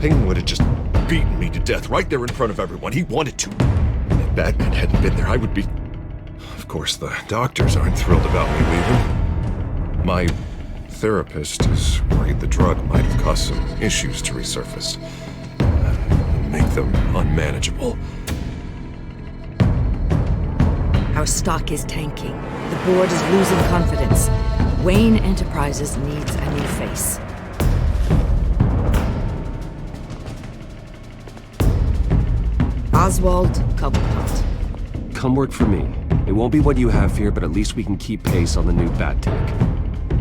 Payne would have just beaten me to death right there in front of everyone. He wanted to. If Batman hadn't been there, I would be... Of course, the doctors aren't thrilled about me leaving. My therapist is worried the drug might have caused some issues to resurface. Make them unmanageable. Our stock is tanking. The board is losing confidence. Wayne Enterprises needs a new face. Oswald Cobblepot. Come work for me. It won't be what you have here, but at least we can keep pace on the new bat tank.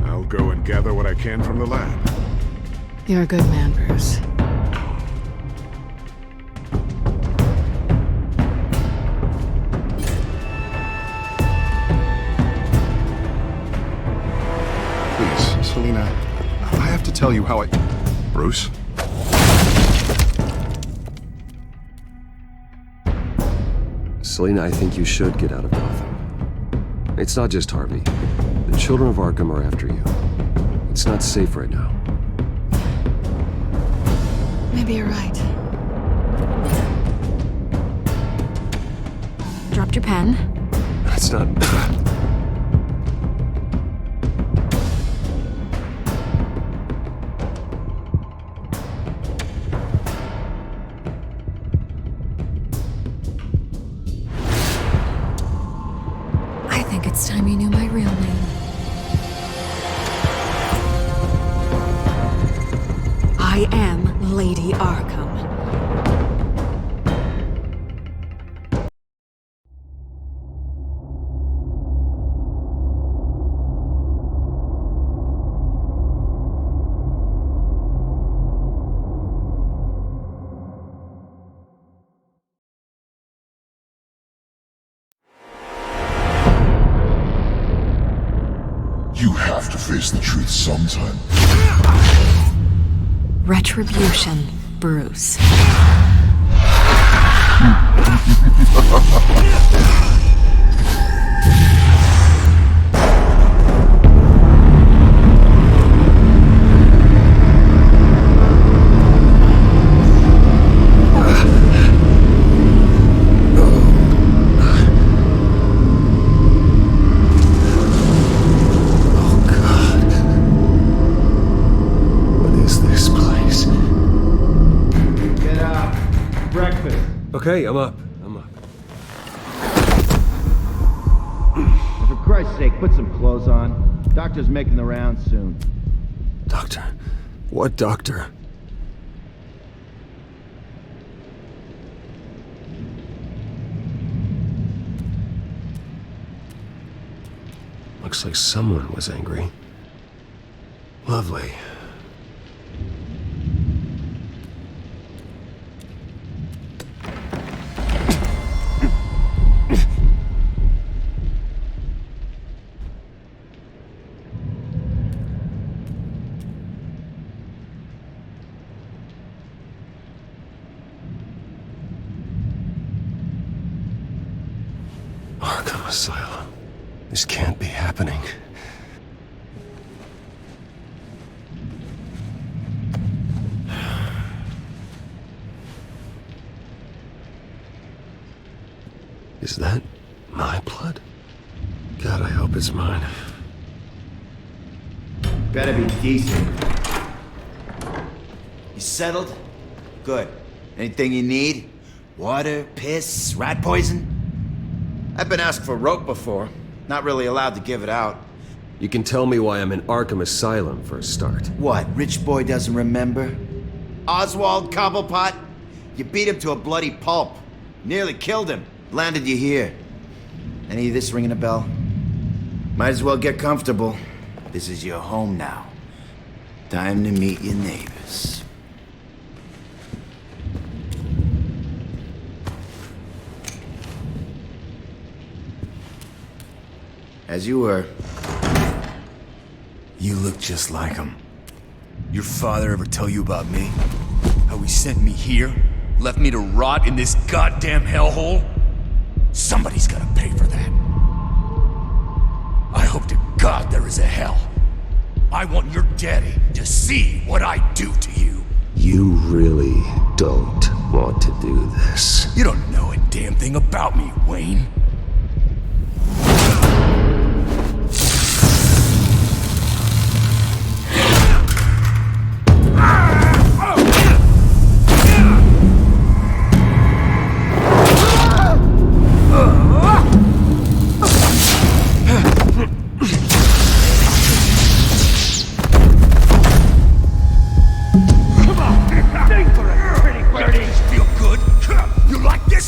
I'll go and gather what I can from the lab. You're a good man, Bruce. Please, Selina, I have to tell you how I... Bruce? Selina, I think you should get out of Gotham. It's not just Harvey. The children of Arkham are after you. It's not safe right now. Maybe you're right. Dropped your pen. That's not... It's time you knew my real name. I am Lady Arkham. You have to face the truth sometime. Retribution, Bruce. Okay, I'm up. For Christ's sake, put some clothes on. Doctor's making the rounds soon. Doctor? What doctor? Looks like someone was angry. Lovely. Arkham Asylum. This can't be happening. Is that my blood? God, I hope it's mine. Better be decent. You settled? Good. Anything you need? Water, piss, rat poison? I've been asked for rope before. Not really allowed to give it out. You can tell me why I'm in Arkham Asylum for a start. What, rich boy doesn't remember? Oswald Cobblepot? You beat him to a bloody pulp. Nearly killed him. Landed you here. Any of this ringing a bell? Might as well get comfortable. This is your home now. Time to meet your neighbors. As you were. You look just like him. Your father ever tell you about me? How he sent me here? Left me to rot in this goddamn hellhole? Somebody's gotta pay for that. I hope to God there is a hell. I want your daddy to see what I do to you. You really don't want to do this. You don't know a damn thing about me, Wayne.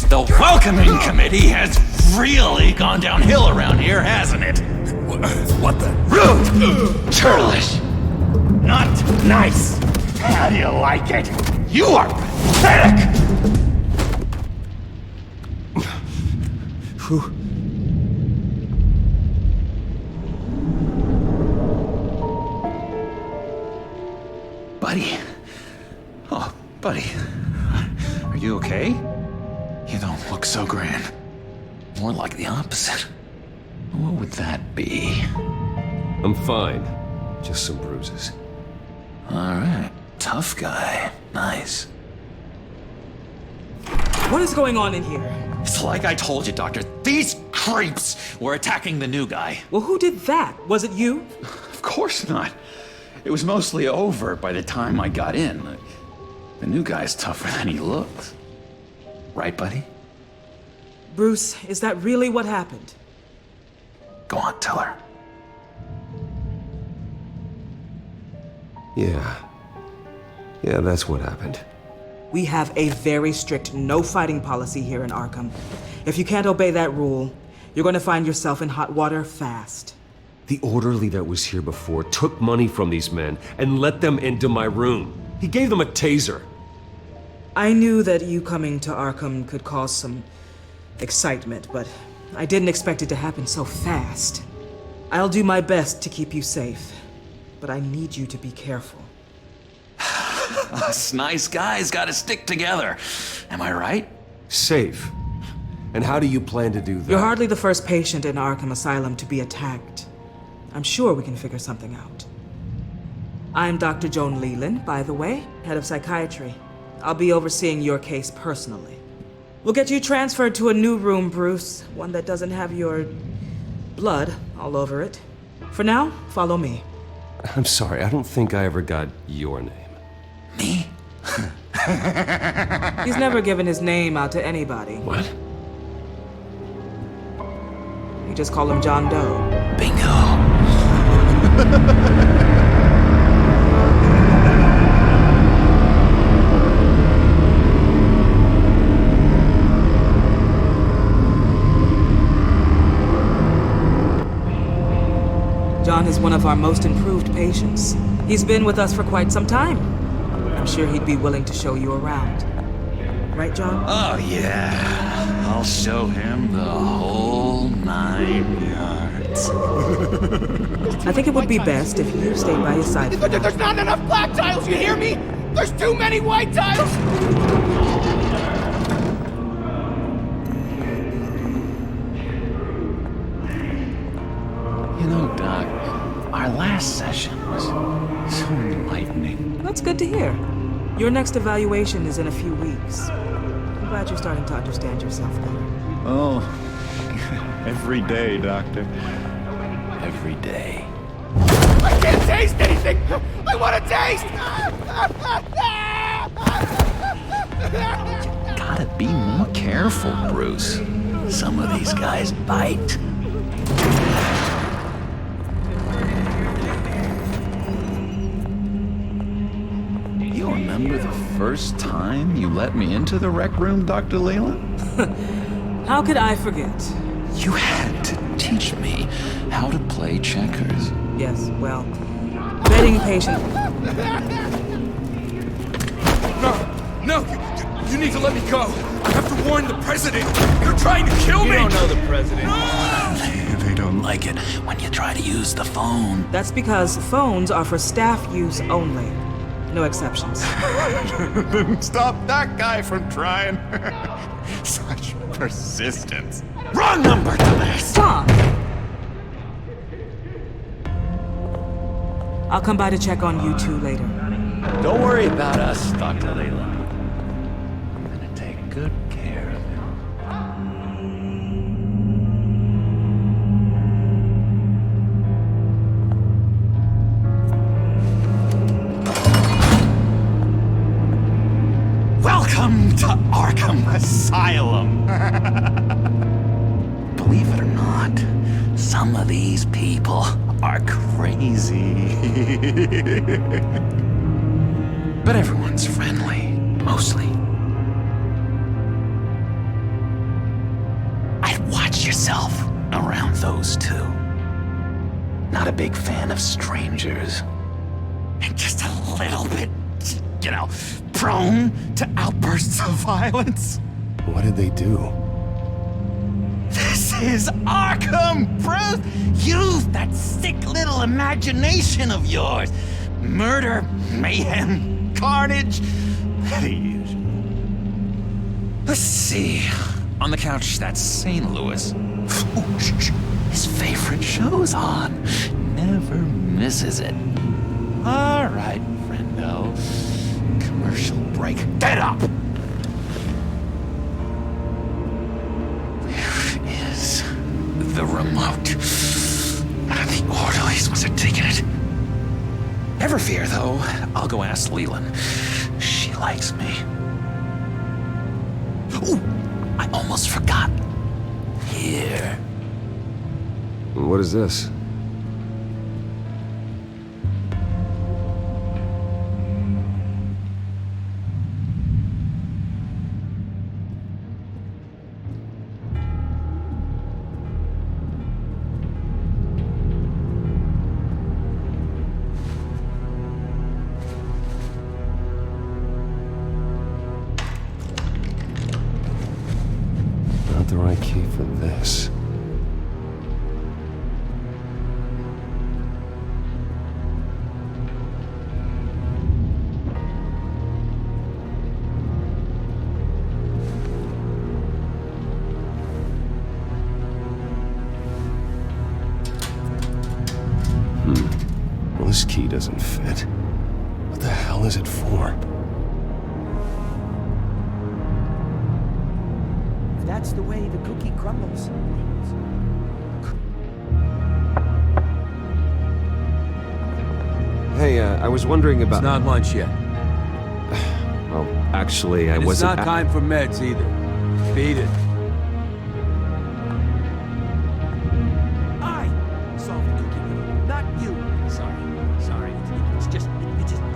The welcoming committee has really gone downhill around here, hasn't it? What the? Rude! Churlish! Not nice! How do you like it? You are pathetic! Buddy. Oh, buddy. Are you okay? You don't look so grand. More like the opposite. What would that be? I'm fine. Just some bruises. Alright. Tough guy. Nice. What is going on in here? It's like I told you, Doctor. These creeps were attacking the new guy. Well, who did that? Was it you? Of course not. It was mostly over by the time I got in. The new guy's tougher than he looks. Right, buddy? Bruce, is that really what happened? Go on, tell her. Yeah. Yeah, that's what happened. We have a very strict no fighting policy here in Arkham. If you can't obey that rule, you're going to find yourself in hot water fast. The orderly that was here before took money from these men and let them into my room. He gave them a taser. I knew that you coming to Arkham could cause some excitement, but I didn't expect it to happen so fast. I'll do my best to keep you safe, but I need you to be careful. Us nice guys gotta stick together. Am I right? Safe. And how do you plan to do that? You're hardly the first patient in Arkham Asylum to be attacked. I'm sure we can figure something out. I'm Dr. Joan Leland, by the way, head of psychiatry. I'll be overseeing your case personally. We'll get you transferred to a new room, Bruce. One that doesn't have your blood all over it. For now, follow me. I'm sorry, I don't think I ever got your name. Me? He's never given his name out to anybody. What? You just call him John Doe. Bingo. John is one of our most improved patients. He's been with us for quite some time. I'm sure he'd be willing to show you around. Right, John? Oh, yeah. I'll show him the whole 9 yards. I think it would be best if you stayed by his side. There's not enough black tiles, you hear me? There's too many white tiles! You know, Doc, our last session was so enlightening. That's good to hear. Your next evaluation is in a few weeks. I'm glad you're starting to understand yourself better. Oh, every day, Doctor. Every day. I can't taste anything! I want to taste! Gotta be more careful, Bruce. Some of these guys bite. You remember the first time you let me into the rec room, Dr. Leland? How could I forget? You had to teach me how to play checkers. Yes, well, betting patient. No, you need to let me go. I have to warn the president. They're trying to kill me. You don't know the president. They don't like it when you try to use the phone. That's because phones are for staff use only. No exceptions. Stop that guy from trying. Such persistence. Wrong number, dumbass! Stop! I'll come by to check on you two later. Don't worry about us, Dr. Leland. I'm gonna take good care of him. Welcome to Arkham Asylum. Believe it or not, some of these people are crazy. But everyone's friendly, mostly. I'd watch yourself around those two. Not a big fan of strangers. And just a little bit, you know, prone to outbursts of violence. What did they do? This is Arkham, bro! Use that sick little imagination of yours. Murder, mayhem, carnage. The usual. Let's see. On the couch, that's St. Louis. Ooh, his favorite show's on. Never misses it. All right, friendo. Commercial break. Get up! Where is the remote? The orderlies must have taken it. Never fear, though. I'll go ask Leland. She likes me. Ooh, I almost forgot. Here. What is this? Not the right key for this. Well, this key doesn't fit. What the hell is it for? That's the way the cookie crumbles. Hey, I was wondering about... It's not lunch yet. Well, actually, I It's wasn't... not time for meds either. Beat it. I solved the cookie riddle, not you. Sorry. It's just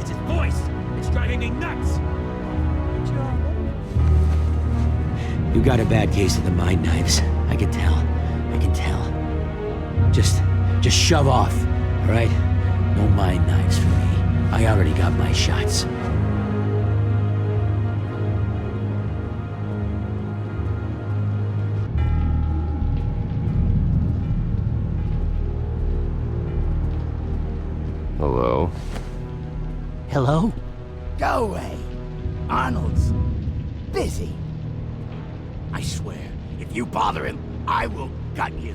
his voice. It's driving me nuts. You got a bad case of the mind knives. I can tell. Just shove off, all right? No mind knives for me. I already got my shots. Hello? Hello? Go away. Arnold's busy. I swear, if you bother him, I will gut you.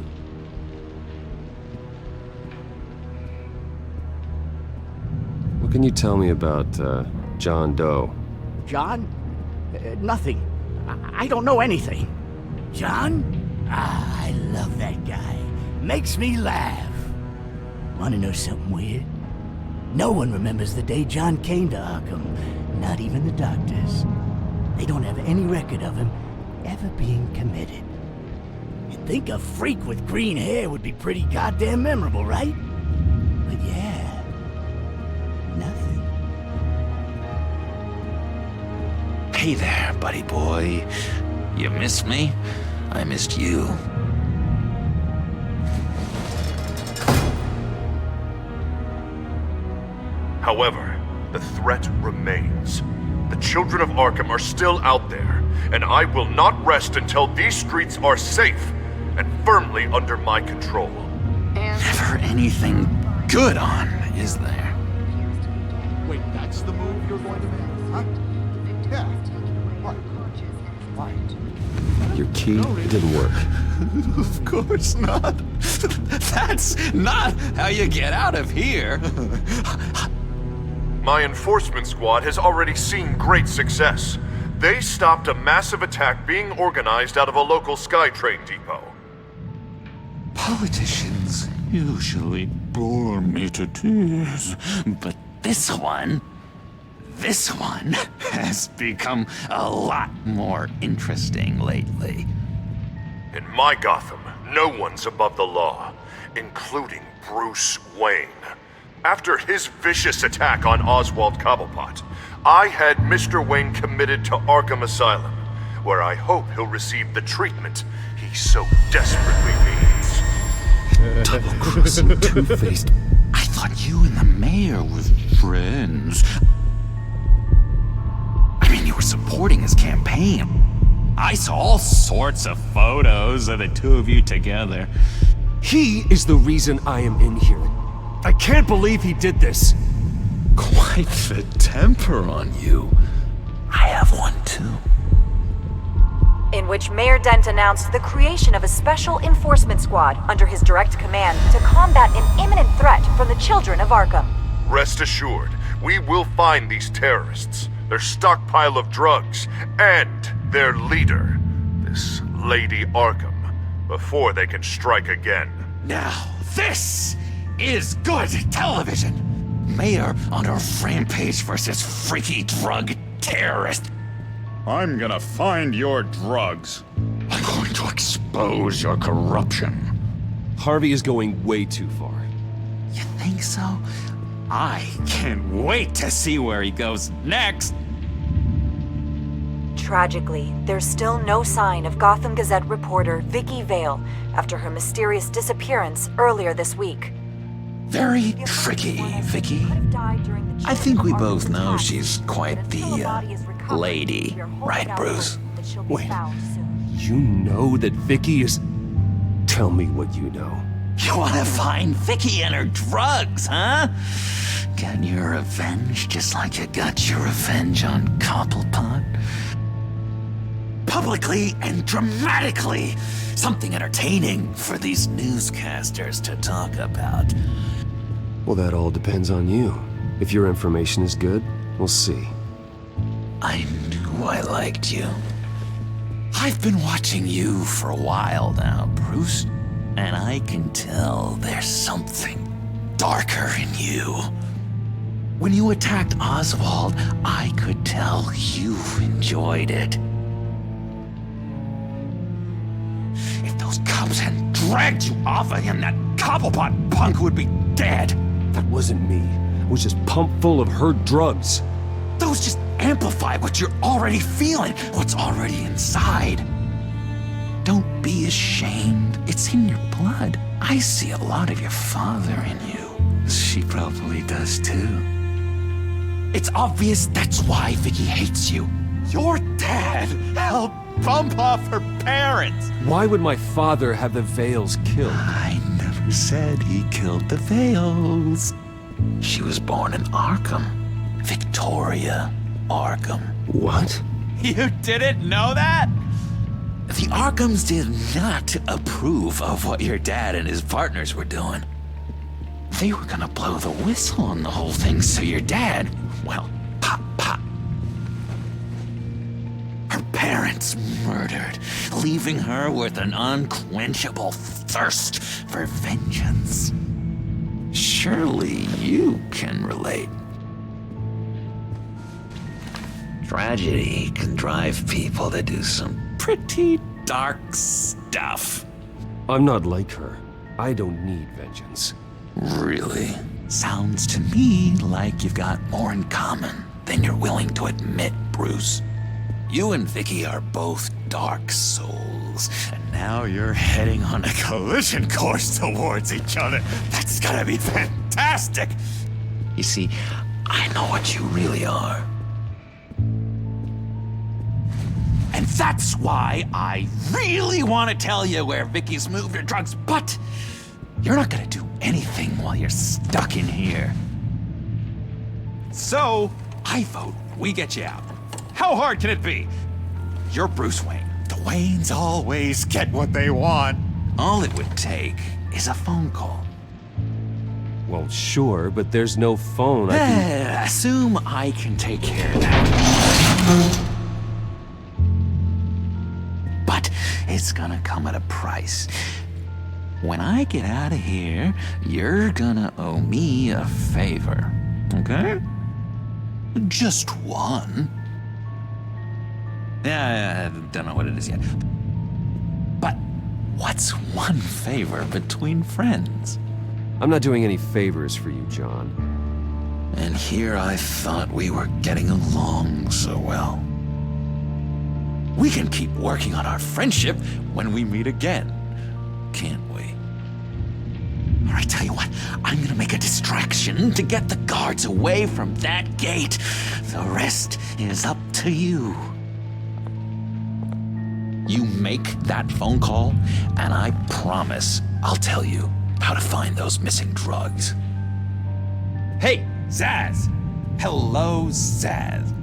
What can you tell me about, John Doe? John? Nothing. I don't know anything. John? I love that guy. Makes me laugh. Wanna know something weird? No one remembers the day John came to Arkham. Not even the doctors. They don't have any record of him ever being committed. You'd think a freak with green hair would be pretty goddamn memorable, right? But yeah, nothing. Hey there, buddy boy. You miss me? I missed you. However, the threat remains. The children of Arkham are still out there, and I will not rest until these streets are safe and firmly under my control. Never anything good on, is there? Wait, that's the move you're going to make, huh? Yeah. What? Why? Your key didn't work. Of course not. That's not how you get out of here. My enforcement squad has already seen great success. They stopped a massive attack being organized out of a local SkyTrain depot. Politicians usually bore me to tears, but this one has become a lot more interesting lately. In my Gotham, no one's above the law, including Bruce Wayne. After his vicious attack on Oswald Cobblepot, I had Mr. Wayne committed to Arkham Asylum, where I hope he'll receive the treatment he so desperately needs. Double-crossing, two-faced. I thought you and the mayor were friends. I mean, you were supporting his campaign. I saw all sorts of photos of the two of you together. He is the reason I am in here. I can't believe he did this. Quite the temper on you. I have one too. In which Mayor Dent announced the creation of a special enforcement squad under his direct command to combat an imminent threat from the children of Arkham. Rest assured, we will find these terrorists, their stockpile of drugs, and their leader, this Lady Arkham, before they can strike again. Now, this is good television. Mayor on a rampage versus freaky drug terrorist. I'm gonna find your drugs. I'm going to expose your corruption. Harvey is going way too far. You think so? I can't wait to see where he goes next. Tragically, there's still no sign of Gotham Gazette reporter Vicky Vale after her mysterious disappearance earlier this week. Very tricky, Vicky. I think we both know she's quite the lady, right, Bruce? Wait, you know that Vicky is... Tell me what you know. You want to find Vicky and her drugs, huh? Get your revenge just like you got your revenge on Cobblepot? Publicly and dramatically. Something entertaining for these newscasters to talk about. Well, that all depends on you. If your information is good, we'll see. I knew I liked you. I've been watching you for a while now, Bruce, and I can tell there's something darker in you. When you attacked Oswald, I could tell you enjoyed it. If those cops hadn't dragged you off of him, that Cobblepot punk would be dead. That wasn't me. It was just pumped full of her drugs. Those just amplify what you're already feeling, what's already inside. Don't be ashamed. It's in your blood. I see a lot of your father in you. She probably does too. It's obvious that's why Vicky hates you. Your dad helped bump off her parents. Why would my father have the Vales killed? I never said he killed the Vales. She was born in Arkham. Victoria Arkham. What? You didn't know that? The Arkhams did not approve of what your dad and his partners were doing. They were gonna blow the whistle on the whole thing, so your dad, well, pop. Her parents murdered, leaving her with an unquenchable thirst for vengeance. Surely you can relate. Tragedy can drive people to do some pretty dark stuff. I'm not like her. I don't need vengeance. Really? Sounds to me like you've got more in common than you're willing to admit, Bruce. You and Vicky are both dark souls, and now you're heading on a collision course towards each other. That's gotta be fantastic! You see, I know what you really are. And that's why I really want to tell you where Vicky's moved her drugs, but you're not gonna do anything while you're stuck in here. So, I vote we get you out. How hard can it be? You're Bruce Wayne. The Waynes always get what they want. All it would take is a phone call. Well, sure, but there's no phone. I can... Assume I can take care of that. But it's gonna come at a price. When I get out of here, you're gonna owe me a favor, okay? Just one. Yeah, I don't know what it is yet. But what's one favor between friends? I'm not doing any favors for you, John. And here I thought we were getting along so well. We can keep working on our friendship when we meet again, can't we? All right, tell you what, I'm gonna make a distraction to get the guards away from that gate. The rest is up to you. You make that phone call, and I promise I'll tell you how to find those missing drugs. Hey, Zaz! Hello, Zaz.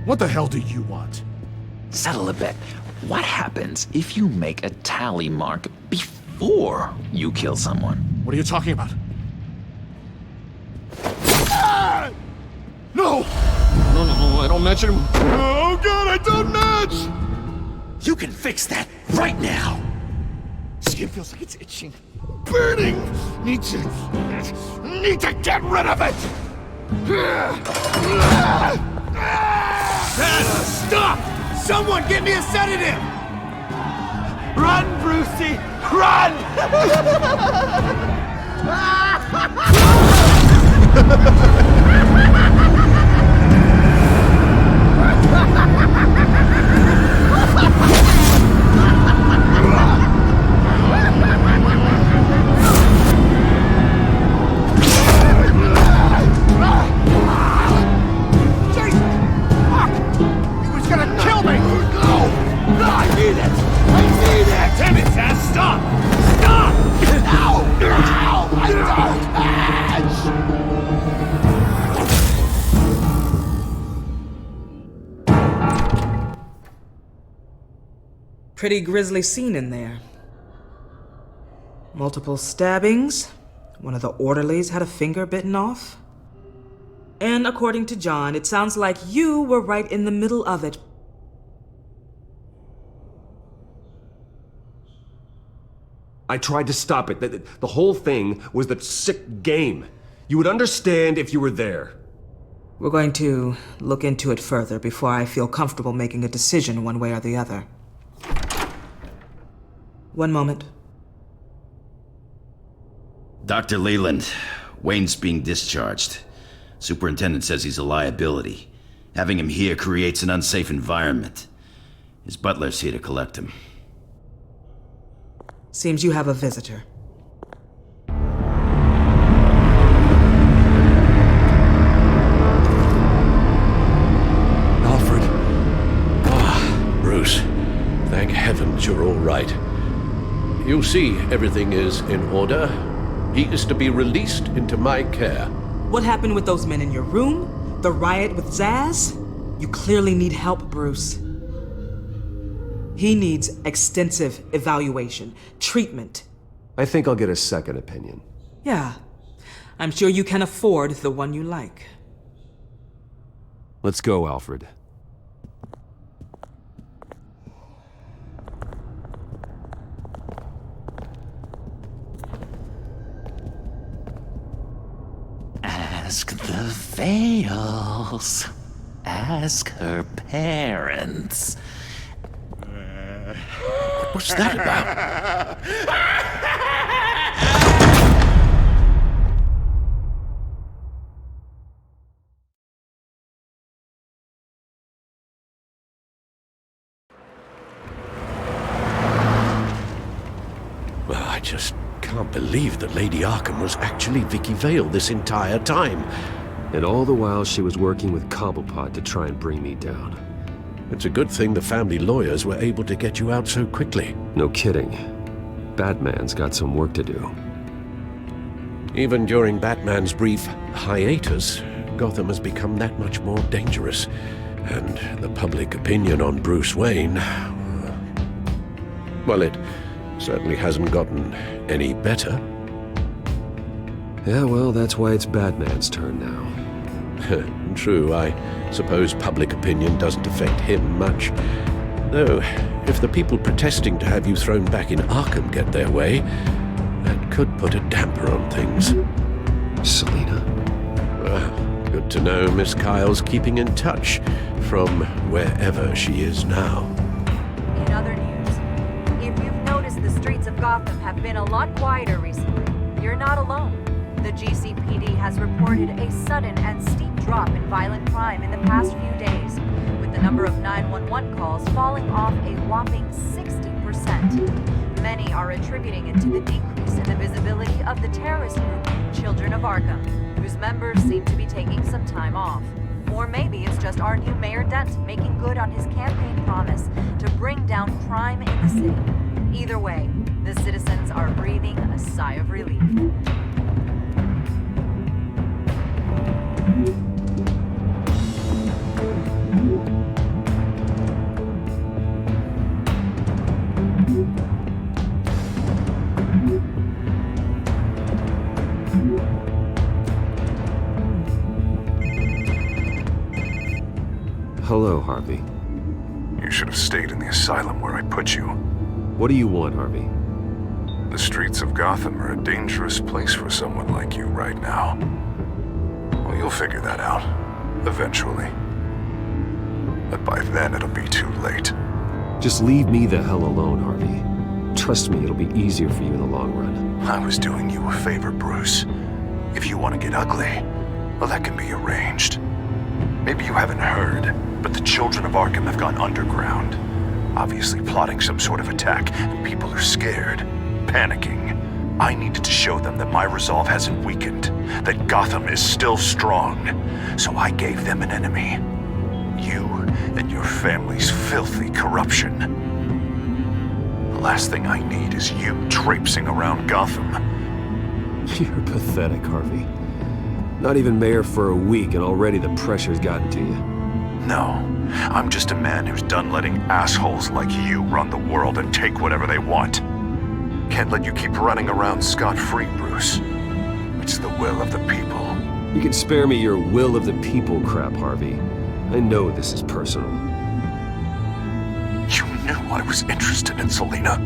What the hell do you want? Settle a bet. What happens if you make a tally mark before you kill someone? What are you talking about? Ah! No! No, I don't match anymore. Oh god, I don't match! You can fix that right now! Skin feels like it's itching. Burning! Need to get rid of it! Stop! Someone get me a sedative! Run, Brucey! Run! Pretty grisly scene in there. Multiple stabbings. One of the orderlies had a finger bitten off. And according to John, it sounds like you were right in the middle of it. I tried to stop it. The whole thing was that sick game. You would understand if you were there. We're going to look into it further before I feel comfortable making a decision one way or the other. One moment. Dr. Leland, Wayne's being discharged. Superintendent says he's a liability. Having him here creates an unsafe environment. His butler's here to collect him. Seems you have a visitor. Alfred. Ah, Bruce. Thank heavens you're all right. You see, everything is in order. He is to be released into my care. What happened with those men in your room? The riot with Zaz? You clearly need help, Bruce. He needs extensive evaluation, treatment. I think I'll get a second opinion. Yeah, I'm sure you can afford the one you like. Let's go, Alfred. Ask the Vales. Ask her parents. What's that about? Well, I just can't believe that Lady Arkham was actually Vicky Vale this entire time. And all the while she was working with Cobblepot to try and bring me down. It's a good thing the family lawyers were able to get you out so quickly. No kidding. Batman's got some work to do. Even during Batman's brief hiatus, Gotham has become that much more dangerous. And the public opinion on Bruce Wayne... well, it certainly hasn't gotten any better. Yeah, well, that's why it's Batman's turn now. True, I suppose public opinion doesn't affect him much. Though, if the people protesting to have you thrown back in Arkham get their way, that could put a damper on things. Selina? Good to know Miss Kyle's keeping in touch from wherever she is now. In other news, if you've noticed the streets of Gotham have been a lot quieter recently, you're not alone. The GCPD has reported a sudden and steep drop in violent crime in the past few days, with the number of 911 calls falling off a whopping 60%. Many are attributing it to the decrease in the visibility of the terrorist group Children of Arkham, whose members seem to be taking some time off. Or maybe it's just our new Mayor Dent making good on his campaign promise to bring down crime in the city. Either way, the citizens are breathing a sigh of relief. Hello, Harvey. You should have stayed in the asylum where I put you. What do you want, Harvey? The streets of Gotham are a dangerous place for someone like you right now. Well, you'll figure that out, eventually. But by then, it'll be too late. Just leave me the hell alone, Harvey. Trust me, it'll be easier for you in the long run. I was doing you a favor, Bruce. If you want to get ugly, well, that can be arranged. Maybe you haven't heard, but the Children of Arkham have gone underground. Obviously plotting some sort of attack, and people are scared, panicking. I needed to show them that my resolve hasn't weakened, that Gotham is still strong. So I gave them an enemy. You and your family's filthy corruption. The last thing I need is you traipsing around Gotham. You're pathetic, Harvey. Not even mayor for a week and already the pressure's gotten to you. No, I'm just a man who's done letting assholes like you run the world and take whatever they want. Can't let you keep running around scot-free, Bruce. It's the will of the people. You can spare me your will of the people crap, Harvey. I know this is personal. You knew I was interested in Selina.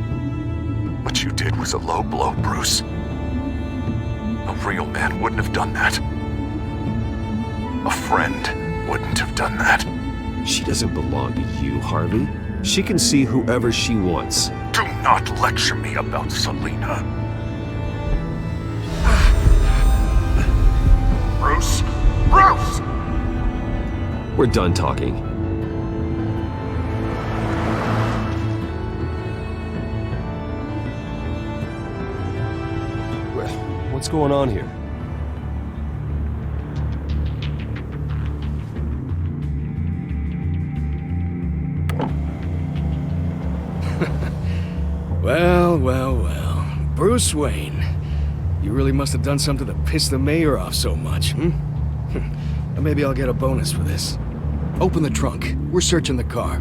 What you did was a low blow, Bruce. A real man wouldn't have done that. A friend wouldn't have done that. She doesn't belong to you, Harvey. She can see whoever she wants. Do not lecture me about Selina. Bruce! Bruce! We're done talking. What's going on here? Well. Bruce Wayne. You really must have done something to piss the mayor off so much, Maybe I'll get a bonus for this. Open the trunk. We're searching the car.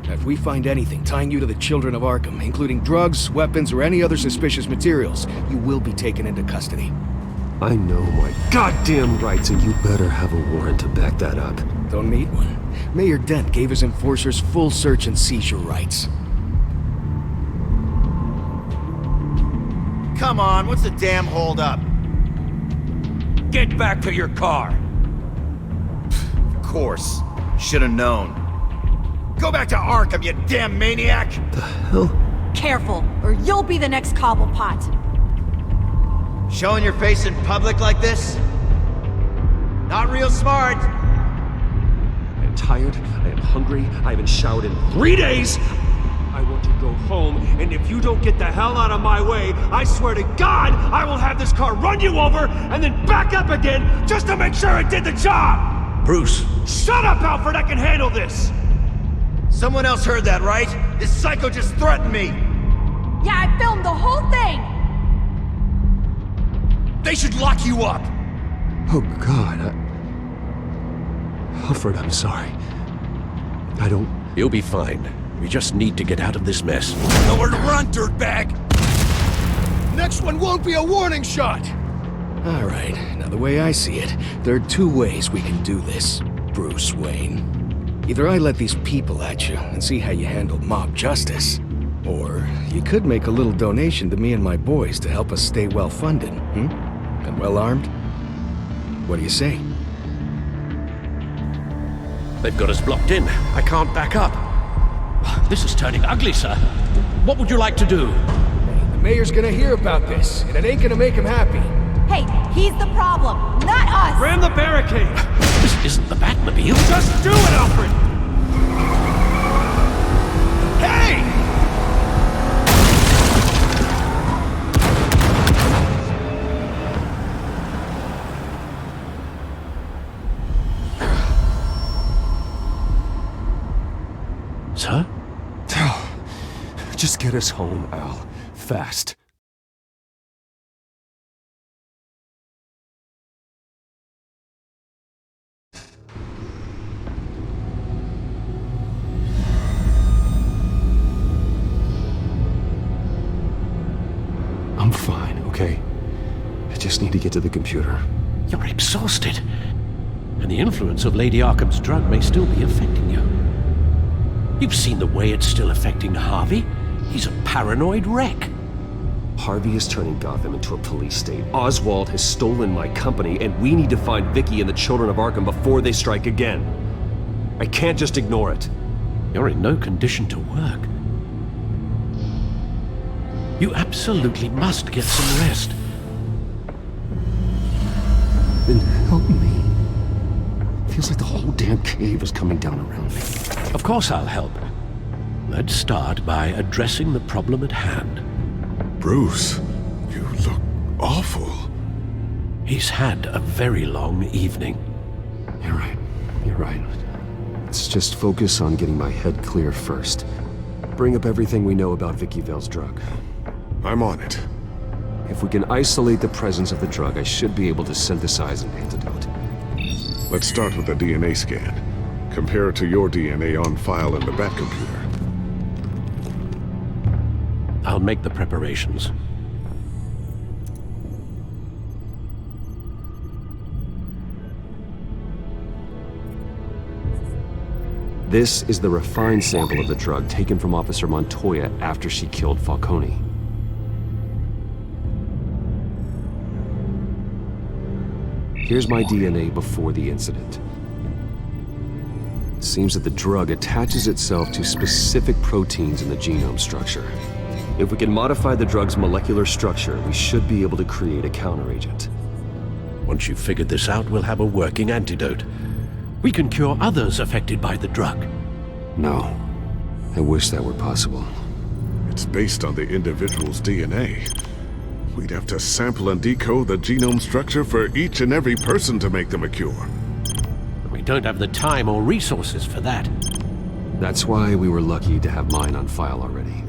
If we find anything tying you to the Children of Arkham, including drugs, weapons, or any other suspicious materials, you will be taken into custody. I know my goddamn rights, and you better have a warrant to back that up. Don't need one. Mayor Dent gave his enforcers full search and seizure rights. Come on, what's the damn holdup? Get back to your car! Of course. Should've known. Go back to Arkham, you damn maniac! The hell? Careful, or you'll be the next Cobblepot. Showing your face in public like this? Not real smart. I am tired, I am hungry, I haven't showered in 3 days! I want to go home, and if you don't get the hell out of my way, I swear to God, I will have this car run you over, and then back up again, just to make sure it did the job! Bruce! Shut up, Alfred, I can handle this! Someone else heard that, right? This psycho just threatened me! Yeah, I filmed the whole thing! They should lock you up! Oh, God, Alfred, I'm sorry. I don't... You'll be fine. We just need to get out of this mess. Nowhere to run, dirtbag! Next one won't be a warning shot! Alright, now the way I see it, there are two ways we can do this, Bruce Wayne. Either I let these people at you and see how you handle mob justice, or you could make a little donation to me and my boys to help us stay well-funded, and well-armed? What do you say? They've got us blocked in. I can't back up. This is turning ugly, sir. What would you like to do? The mayor's gonna hear about this, and it ain't gonna make him happy. Hey, he's the problem, not us! Ram the barricade! This isn't the Batmobile. Just do it, Alfred! Hey! Sir? Just get us home, Al. Fast. I'm fine, okay? I just need to get to the computer. You're exhausted. And the influence of Lady Arkham's drug may still be affecting you. You've seen the way it's still affecting Harvey. He's a paranoid wreck. Harvey is turning Gotham into a police state. Oswald has stolen my company, and we need to find Vicky and the children of Arkham before they strike again. I can't just ignore it. You're in no condition to work. You absolutely must get some rest. Then help me. Feels like the whole damn cave is coming down around me. Of course I'll help. Let's start by addressing the problem at hand. Bruce, you look awful. He's had a very long evening. You're right. You're right. Let's just focus on getting my head clear first. Bring up everything we know about Vicky Vale's drug. I'm on it. If we can isolate the presence of the drug, I should be able to synthesize an antidote. Let's start with a DNA scan. Compare it to your DNA on file in the Batcomputer. I'll make the preparations. This is the refined sample of the drug taken from Officer Montoya after she killed Falcone. Here's my DNA before the incident. It seems that the drug attaches itself to specific proteins in the genome structure. If we can modify the drug's molecular structure, we should be able to create a counteragent. Once you've figured this out, we'll have a working antidote. We can cure others affected by the drug. No. I wish that were possible. It's based on the individual's DNA. We'd have to sample and decode the genome structure for each and every person to make them a cure. We don't have the time or resources for that. That's why we were lucky to have mine on file already.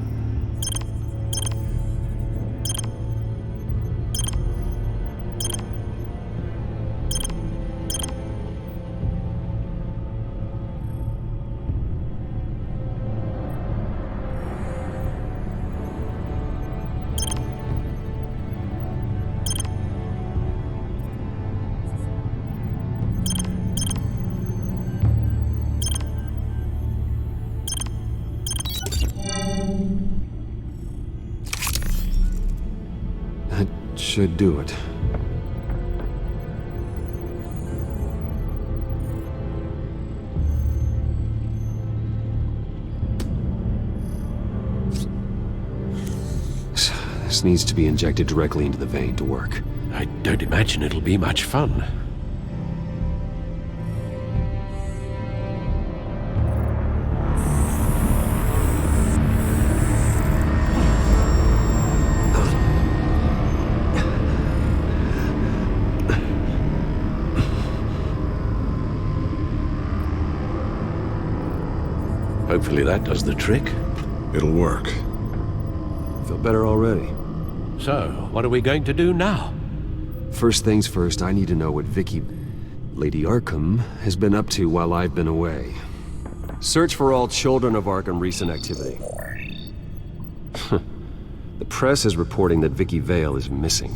Should do it. This needs to be injected directly into the vein to work. I don't imagine it'll be much fun. Hopefully that does the trick. It'll work. Feel better already. So, what are we going to do now? First things first, I need to know what Vicky, Lady Arkham, has been up to while I've been away. Search for all children of Arkham recent activity. The press is reporting that Vicky Vale is missing.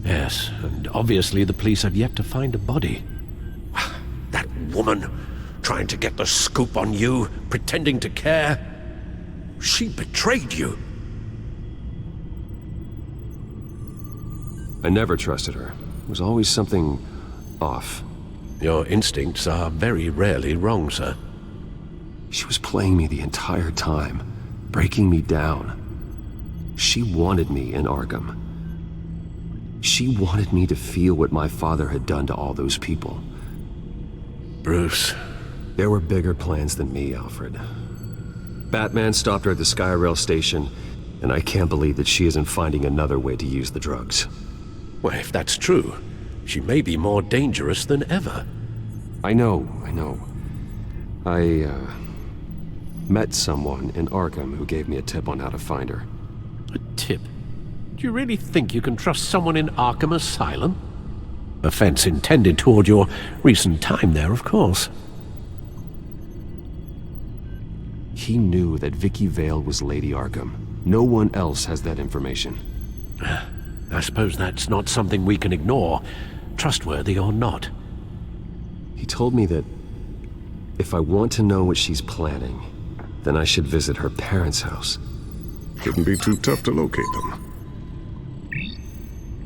Yes, and obviously the police have yet to find a body. That woman, trying to get the scoop on you, pretending to care. She betrayed you. I never trusted her. There was always something off. Your instincts are very rarely wrong, sir. She was playing me the entire time, breaking me down. She wanted me in Arkham. She wanted me to feel what my father had done to all those people. Bruce. There were bigger plans than me, Alfred. Batman stopped her at the Skyrail station, and I can't believe that she isn't finding another way to use the drugs. Well, if that's true, she may be more dangerous than ever. I know. I met someone in Arkham who gave me a tip on how to find her. A tip? Do you really think you can trust someone in Arkham Asylum? Offense intended toward your recent time there, of course. He knew that Vicky Vale was Lady Arkham. No one else has that information. I suppose that's not something we can ignore, trustworthy or not. He told me that if I want to know what she's planning, then I should visit her parents' house. Couldn't be too tough to locate them.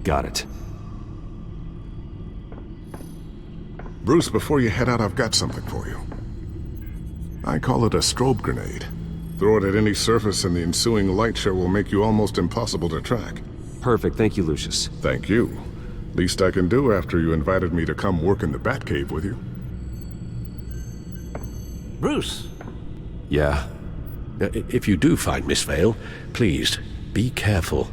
Got it. Bruce, before you head out, I've got something for you. I call it a strobe grenade. Throw it at any surface and the ensuing light show will make you almost impossible to track. Perfect, thank you, Lucius. Thank you. Least I can do after you invited me to come work in the Batcave with you. Bruce! Yeah? If you do find Miss Vale, please, be careful.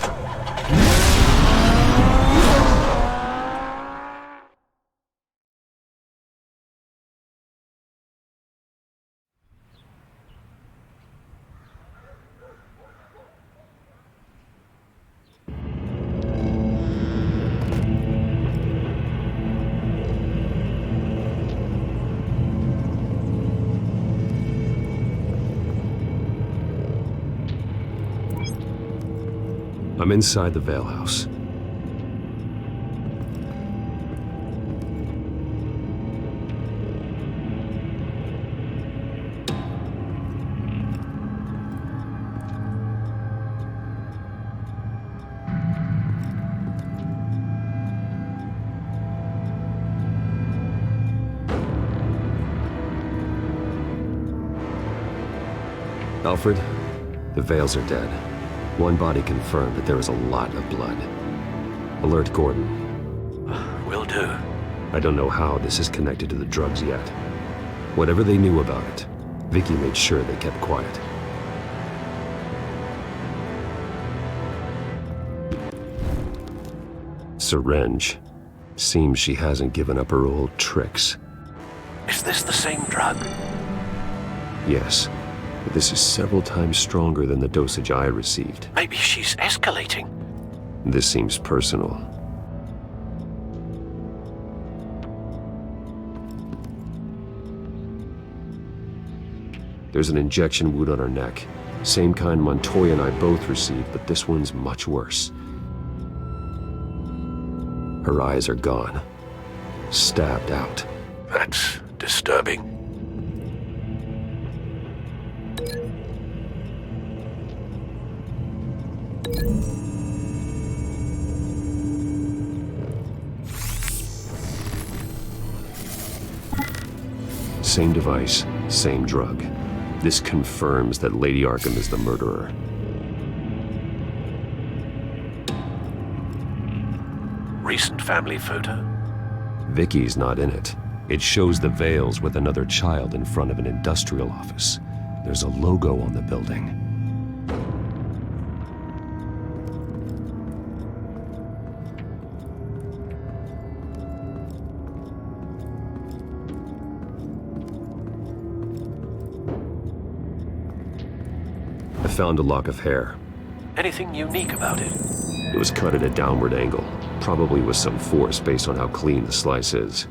I'm inside the Vale house. Alfred, the Vales are dead. One body confirmed, but there is a lot of blood. Alert Gordon. Will do. I don't know how this is connected to the drugs yet. Whatever they knew about it, Vicky made sure they kept quiet. Syringe. Seems she hasn't given up her old tricks. Is this the same drug? Yes. But this is several times stronger than the dosage I received. Maybe she's escalating. This seems personal. There's an injection wound on her neck. Same kind Montoya and I both received, but this one's much worse. Her eyes are gone. Stabbed out. That's disturbing. Same device, same drug. This confirms that Lady Arkham is the murderer. Recent family photo? Vicky's not in it. It shows the Vales with another child in front of an industrial office. There's a logo on the building. I found a lock of hair. Anything unique about it? It was cut at a downward angle, probably with some force based on how clean the slice is.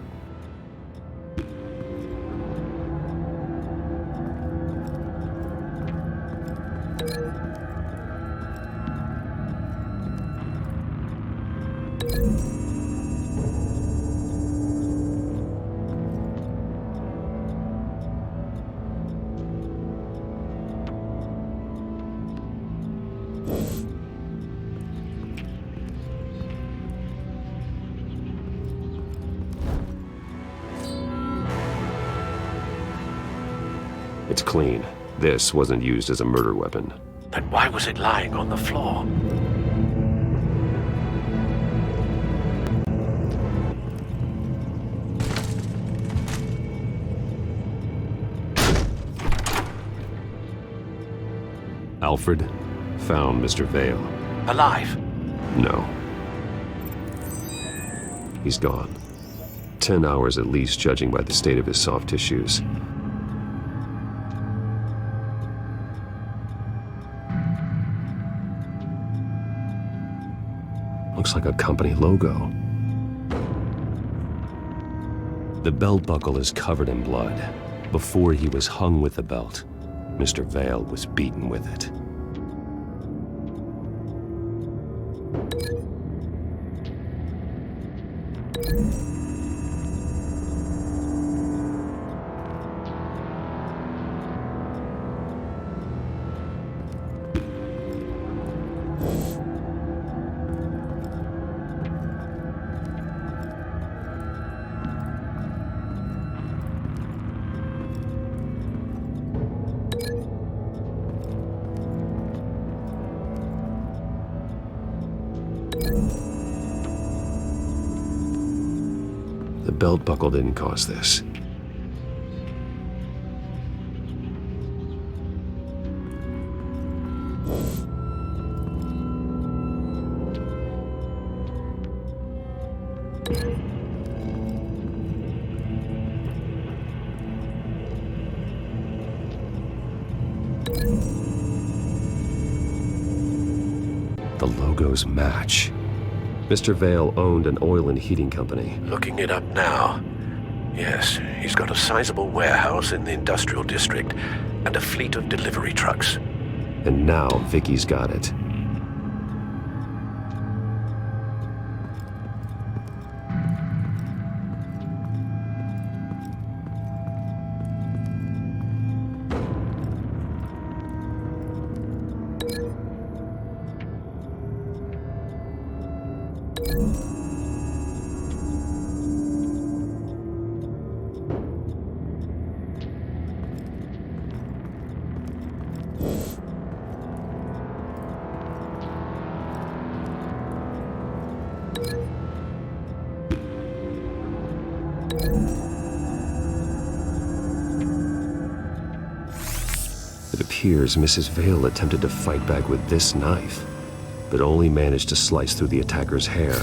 It's clean. This wasn't used as a murder weapon. Then why was it lying on the floor? Alfred found Mr. Vale. Alive? No. He's gone. 10 hours at least, judging by the state of his soft tissues. Looks like a company logo. The belt buckle is covered in blood. Before he was hung with the belt, Mr. Vale was beaten with it. The belt buckle didn't cause this. The logos match. Mr. Vale owned an oil and heating company. Looking it up now. Yes, he's got a sizable warehouse in the industrial district and a fleet of delivery trucks. And now Vicky's got it. It appears Mrs. Vale attempted to fight back with this knife, but only managed to slice through the attacker's hair.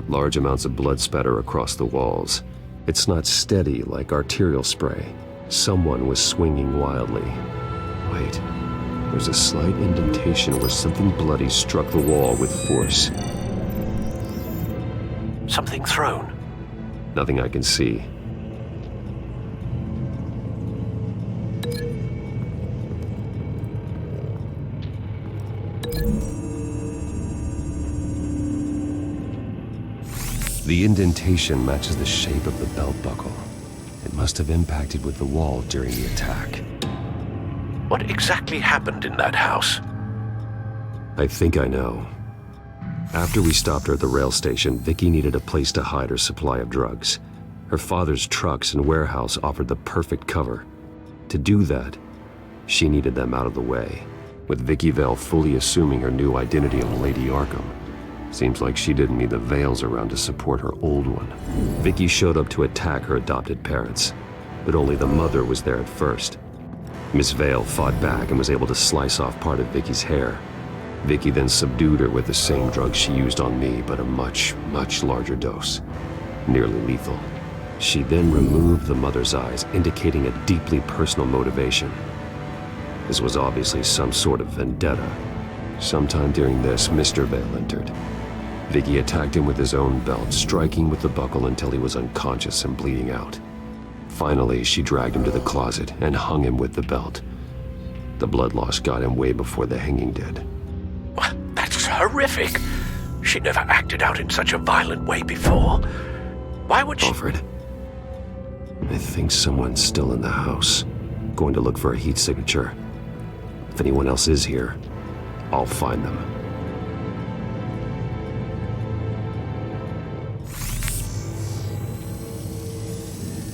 Large amounts of blood spatter across the walls. It's not steady like arterial spray. Someone was swinging wildly. Wait, there's a slight indentation where something bloody struck the wall with force. Something thrown? Nothing I can see. The indentation matches the shape of the belt buckle. It must have impacted with the wall during the attack. What exactly happened in that house? I think I know. After we stopped her at the rail station, Vicky needed a place to hide her supply of drugs. Her father's trucks and warehouse offered the perfect cover. To do that, she needed them out of the way, with Vicky Vale fully assuming her new identity of Lady Arkham. Seems like she didn't need the Vales around to support her old one. Vicky showed up to attack her adopted parents, but only the mother was there at first. Miss Vale fought back and was able to slice off part of Vicky's hair. Vicky then subdued her with the same drug she used on me, but a much, much larger dose. Nearly lethal. She then removed the mother's eyes, indicating a deeply personal motivation. This was obviously some sort of vendetta. Sometime during this, Mr. Vale entered. Vicky attacked him with his own belt, striking with the buckle until he was unconscious and bleeding out. Finally, she dragged him to the closet and hung him with the belt. The blood loss got him way before the hanging did. That's horrific. She never acted out in such a violent way before. Why would she... Alfred, I think someone's still in the house. Going to look for a heat signature. If anyone else is here, I'll find them.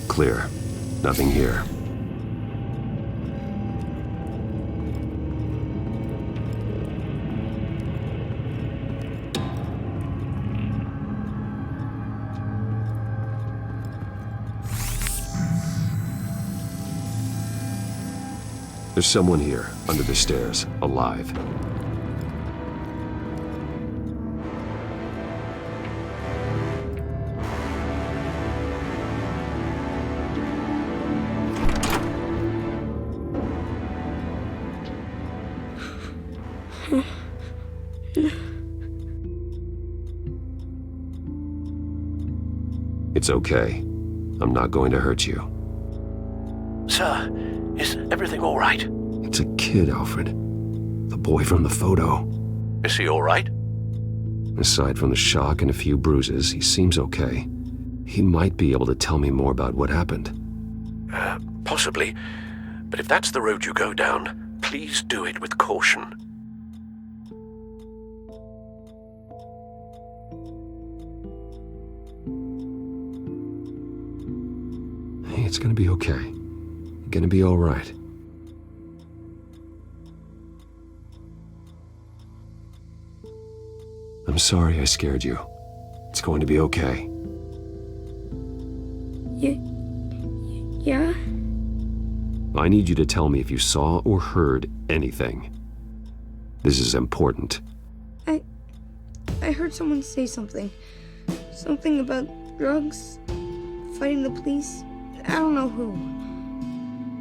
Clear. Nothing here. There's someone here, under the stairs, alive. It's okay. I'm not going to hurt you. Sir, is everything all right? It's a kid, Alfred. The boy from the photo. Is he all right? Aside from the shock and a few bruises, he seems okay. He might be able to tell me more about what happened. Possibly. But if that's the road you go down, please do it with caution. Hey, it's gonna be okay. You're gonna be all right. I'm sorry I scared you. It's going to be okay. Yeah? I need you to tell me if you saw or heard anything. This is important. I heard someone say something. Something about drugs, fighting the police. I don't know who.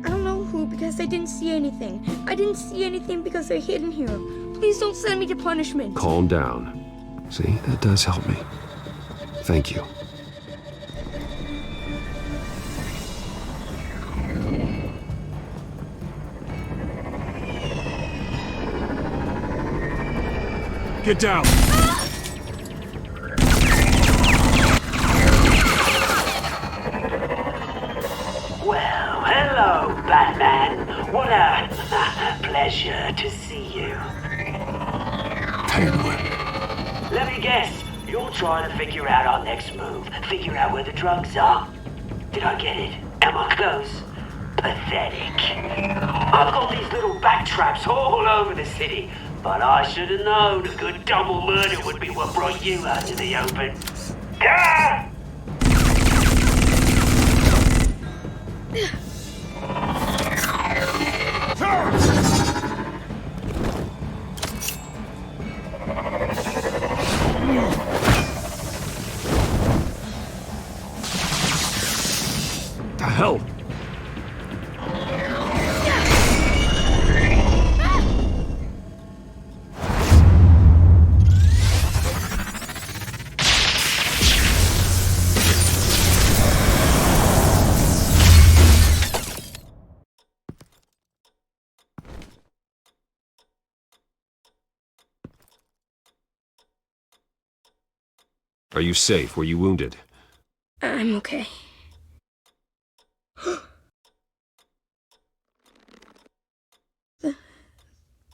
I don't know who because I didn't see anything. I didn't see anything because they're hidden here. Please don't send me to punishment. Calm down. See, that does help me. Thank you. Get down! Well, hello, Batman. What a pleasure to see you. Let me guess, you're trying to figure out our next move. Figure out where the drugs are. Did I get it? Am I close? Pathetic. I've got these little bat traps all over the city, but I should have known a good double murder would be what brought you out to the open. Ah! The hell? Are you safe? Were you wounded? I'm okay.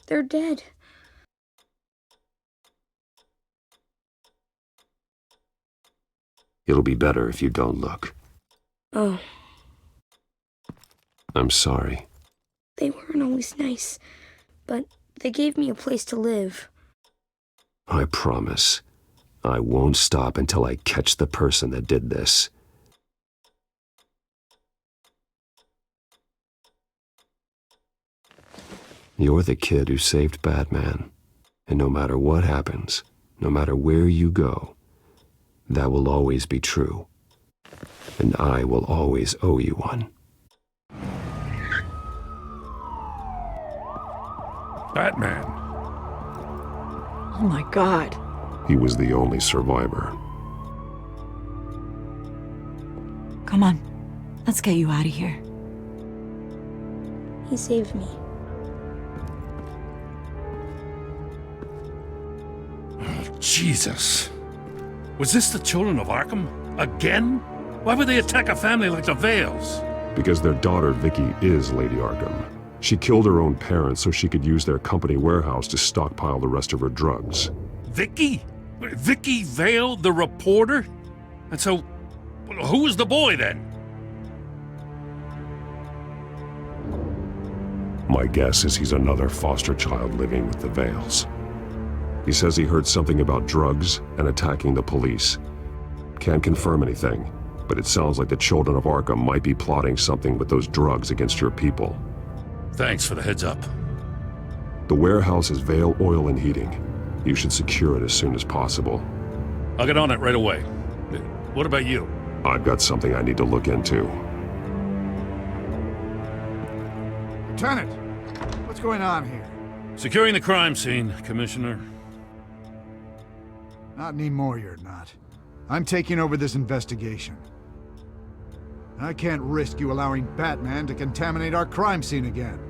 They're dead. It'll be better if you don't look. Oh. I'm sorry. They weren't always nice, but they gave me a place to live. I promise. I won't stop until I catch the person that did this. You're the kid who saved Batman. And no matter what happens, no matter where you go, that will always be true. And I will always owe you one. Batman. Oh my God. He was the only survivor. Come on. Let's get you out of here. He saved me. Jesus. Was this the children of Arkham? Again? Why would they attack a family like the Vales? Because their daughter, Vicky, is Lady Arkham. She killed her own parents so she could use their company warehouse to stockpile the rest of her drugs. Vicky? Vicky Vale, the reporter? And so, who was the boy then? My guess is he's another foster child living with the Vales. He says he heard something about drugs and attacking the police. Can't confirm anything, but it sounds like the children of Arkham might be plotting something with those drugs against your people. Thanks for the heads up. The warehouse is Vale Oil and Heating. You should secure it as soon as possible. I'll get on it right away. What about you? I've got something I need to look into. Lieutenant, what's going on here? Securing the crime scene, Commissioner. Not anymore, you're not. I'm taking over this investigation. I can't risk you allowing Batman to contaminate our crime scene again.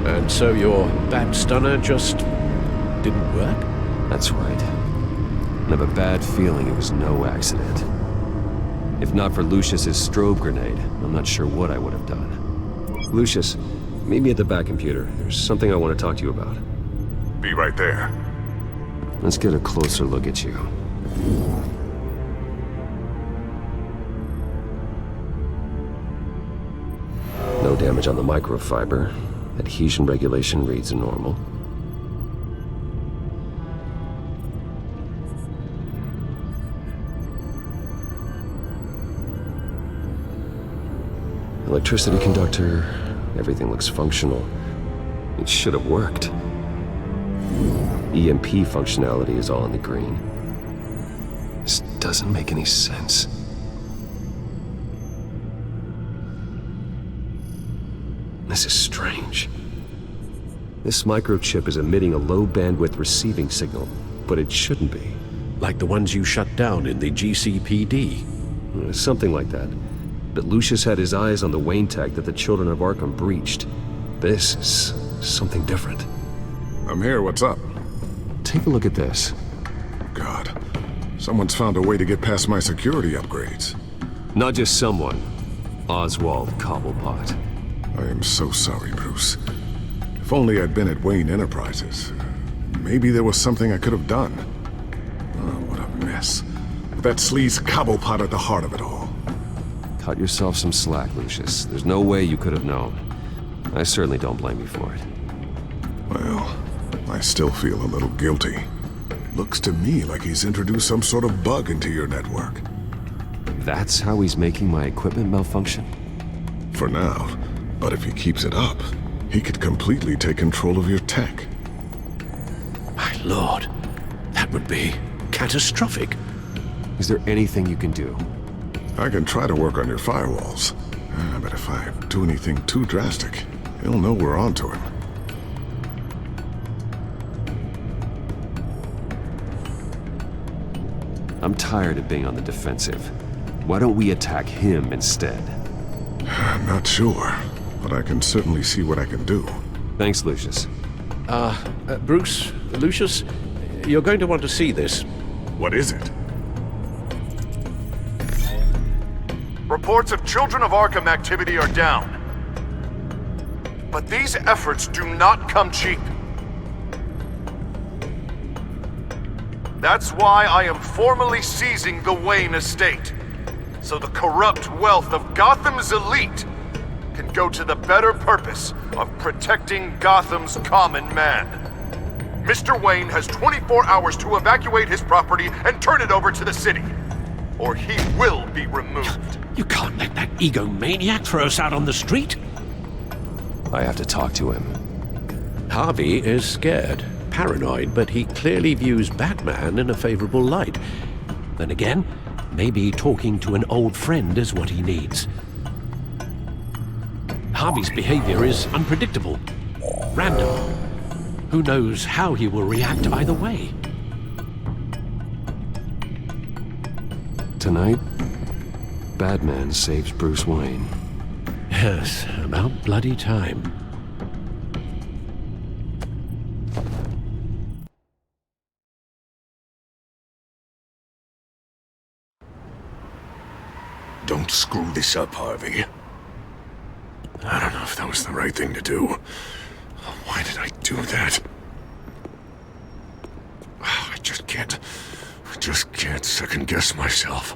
And so your bat stunner just didn't work? That's right. I have a bad feeling it was no accident. If not for Lucius's strobe grenade, I'm not sure what I would have done. Lucius, meet me at the back computer. There's something I want to talk to you about. Be right there. Let's get a closer look at you. No damage on the microfiber. Adhesion regulation reads normal. Electricity conductor, everything looks functional. It should have worked. EMP functionality is all in the green. This doesn't make any sense. This is strange. This microchip is emitting a low-bandwidth receiving signal, but it shouldn't be. Like the ones you shut down in the GCPD? Something like that. But Lucius had his eyes on the Wayne tag that the children of Arkham breached. This is something different. I'm here, what's up? Take a look at this. God, someone's found a way to get past my security upgrades. Not just someone. Oswald Cobblepot. I am so sorry, Bruce. If only I'd been at Wayne Enterprises. Maybe there was something I could have done. Oh, what a mess. With that sleaze Cobblepot at the heart of it all. Cut yourself some slack, Lucius. There's no way you could have known. I certainly don't blame you for it. Well, I still feel a little guilty. Looks to me like he's introduced some sort of bug into your network. That's how he's making my equipment malfunction? For now. But if he keeps it up, he could completely take control of your tech. My lord, that would be catastrophic. Is there anything you can do? I can try to work on your firewalls. But if I do anything too drastic, he'll know we're onto him. I'm tired of being on the defensive. Why don't we attack him instead? I'm not sure, but I can certainly see what I can do. Thanks, Lucius. Bruce, Lucius, you're going to want to see this. What is it? Reports of Children of Arkham activity are down. But these efforts do not come cheap. That's why I am formally seizing the Wayne estate, so the corrupt wealth of Gotham's elite can go to the better purpose of protecting Gotham's common man. Mr. Wayne has 24 hours to evacuate his property and turn it over to the city, or he will be removed. You can't let that egomaniac throw us out on the street. I have to talk to him. Harvey is scared, paranoid, but he clearly views Batman in a favorable light. Then again, Maybe talking to an old friend is what he needs. Harvey's behavior is unpredictable, random. Who knows how he will react either way? Tonight, Batman saves Bruce Wayne. Yes, about bloody time. Don't screw this up, Harvey. I don't know if that was the right thing to do. Why did I do that? I just can't second guess myself.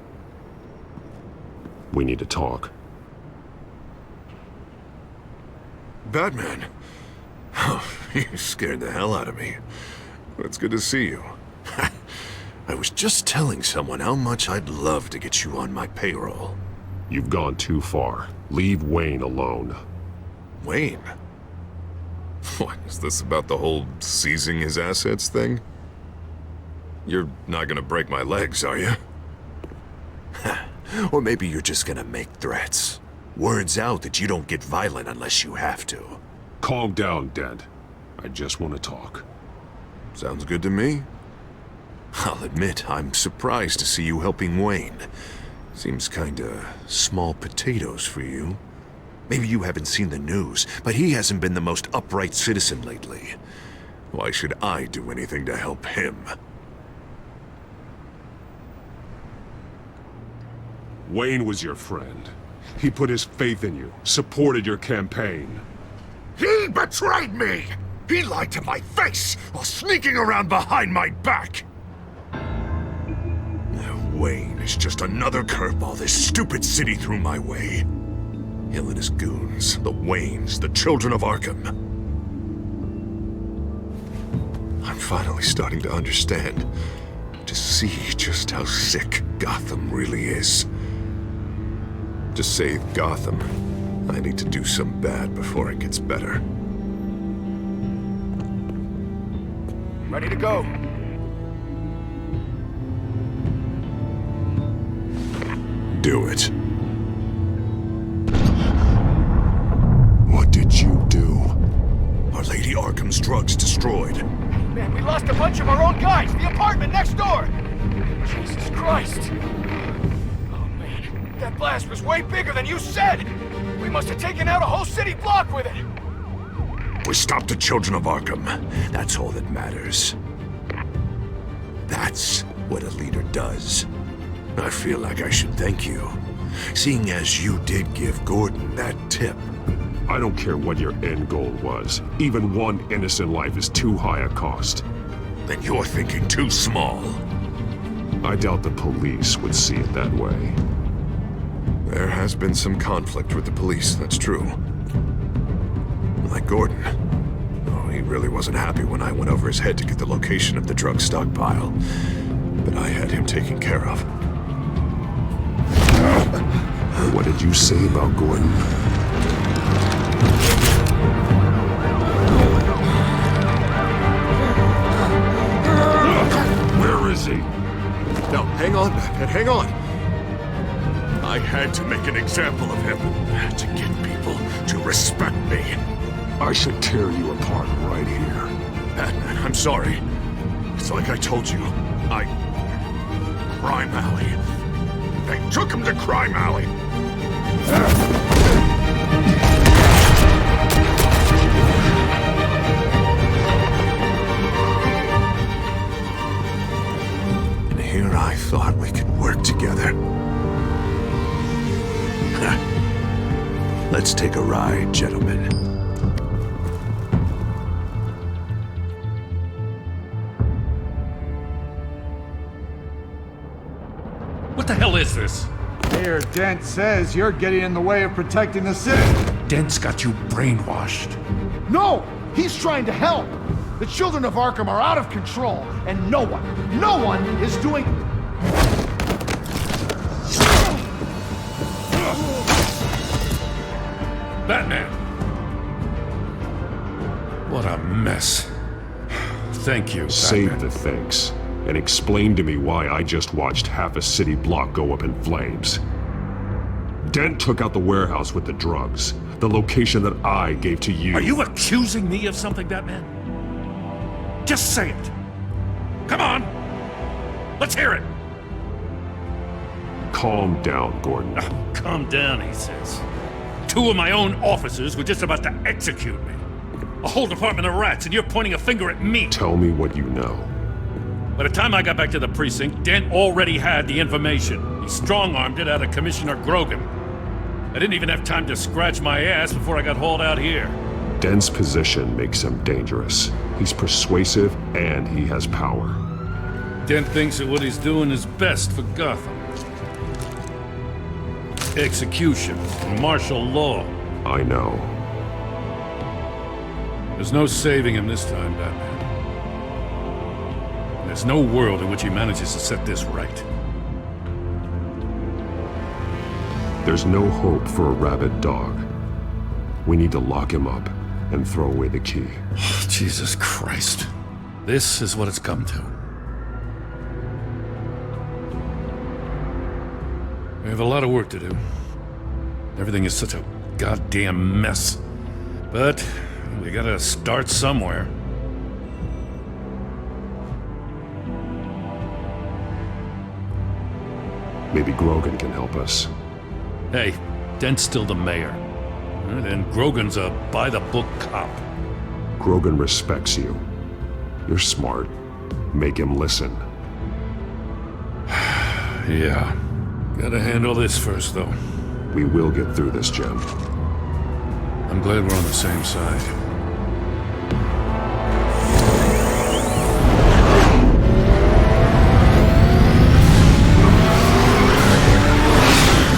We need to talk. Batman. Oh, you scared the hell out of me. It's good to see you. I was just telling someone how much I'd love to get you on my payroll. You've gone too far. Leave Wayne alone. Wayne? What, is this about the whole seizing his assets thing? You're not gonna break my legs, are you? Or maybe you're just gonna make threats. Words out that you don't get violent unless you have to. Calm down, Dent. I just want to talk. Sounds good to me. I'll admit, I'm surprised to see you helping Wayne. Seems kinda small potatoes for you. Maybe you haven't seen the news, but he hasn't been the most upright citizen lately. Why should I do anything to help him? Wayne was your friend. He put his faith in you, supported your campaign. He betrayed me! He lied to my face while sneaking around behind my back! Wayne is just another curveball this stupid city threw my way. Him and his goons, the Waynes, the children of Arkham. I'm finally starting to understand, to see just how sick Gotham really is. To save Gotham, I need to do some bad before it gets better. Ready to go. Do it. What did you do? Our Lady Arkham's drugs destroyed. Man, we lost a bunch of our own guys! The apartment next door! Jesus Christ! Oh man, that blast was way bigger than you said! We must have taken out a whole city block with it! We stopped the children of Arkham. That's all that matters. That's what a leader does. I feel like I should thank you, seeing as you did give Gordon that tip. I don't care what your end goal was. Even one innocent life is too high a cost. Then you're thinking too small. I doubt the police would see it that way. There has been some conflict with the police, that's true. Like Gordon. Oh, he really wasn't happy when I went over his head to get the location of the drug stockpile. But I had him taken care of. What did you say about Gordon? Where is he? No, hang on, Batman, hang on. I had to make an example of him to get people to respect me. I should tear you apart right here. Batman, I'm sorry. It's like I told you. Crime Alley. They took him to Crime Alley. And here I thought we could work together. Let's take a ride, gentlemen. What the hell is this? Mayor Dent says you're getting in the way of protecting the city. Dent's got you brainwashed. No! He's trying to help! The children of Arkham are out of control, and no one is doing... Batman! What a mess. Thank you, Batman. Save the thanks. and explain to me why I just watched half a city block go up in flames. Dent took out the warehouse with the drugs, the location that I gave to you. Are you accusing me of something, Batman? Just say it. Come on. Let's hear it. Calm down, Gordon. Calm down, he says. 2 of my own officers were just about to execute me. A whole department of rats, and you're pointing a finger at me. Tell me what you know. By the time I got back to the precinct, Dent already had the information. He strong-armed it out of Commissioner Grogan. I didn't even have time to scratch my ass before I got hauled out here. Dent's position makes him dangerous. He's persuasive, and he has power. Dent thinks that what he's doing is best for Gotham. Execution, martial law. I know. There's no saving him this time, Batman. There's no world in which he manages to set this right. There's no hope for a rabid dog. We need to lock him up and throw away the key. Oh, Jesus Christ. This is what it's come to. We have a lot of work to do. Everything is such a goddamn mess. But we gotta start somewhere. Maybe Grogan can help us. Hey, Dent's still the mayor. And Grogan's a by-the-book cop. Grogan respects you. You're smart. Make him listen. Yeah. Gotta handle this first, though. We will get through this, Jim. I'm glad we're on the same side.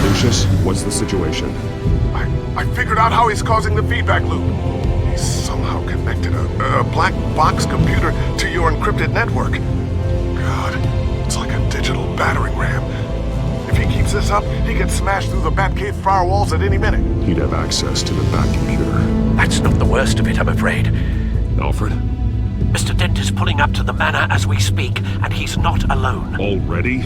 Lucius, what's the situation? I figured out how he's causing the feedback loop. He's somehow connected a black box computer to your encrypted network. God, it's like a digital battering ram. If he keeps this up, he can smash through the Batcave firewalls at any minute. He'd have access to the Bat computer. That's not the worst of it, I'm afraid. Alfred? Mr. Dent is pulling up to the manor as we speak, and he's not alone. Already?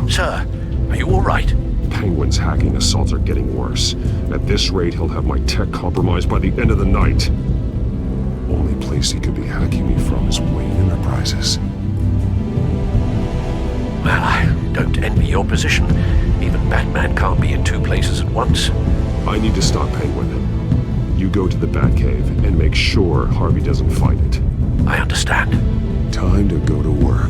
Sir, are you all right? Penguin's hacking assaults are getting worse. At this rate, he'll have my tech compromised by the end of the night. Only place he could be hacking me from is Wayne Enterprises. Well, I don't envy your position. Even Batman can't be in 2 places at once. I need to stop Penguin. You go to the Batcave and make sure Harvey doesn't fight it. I understand. Time to go to work.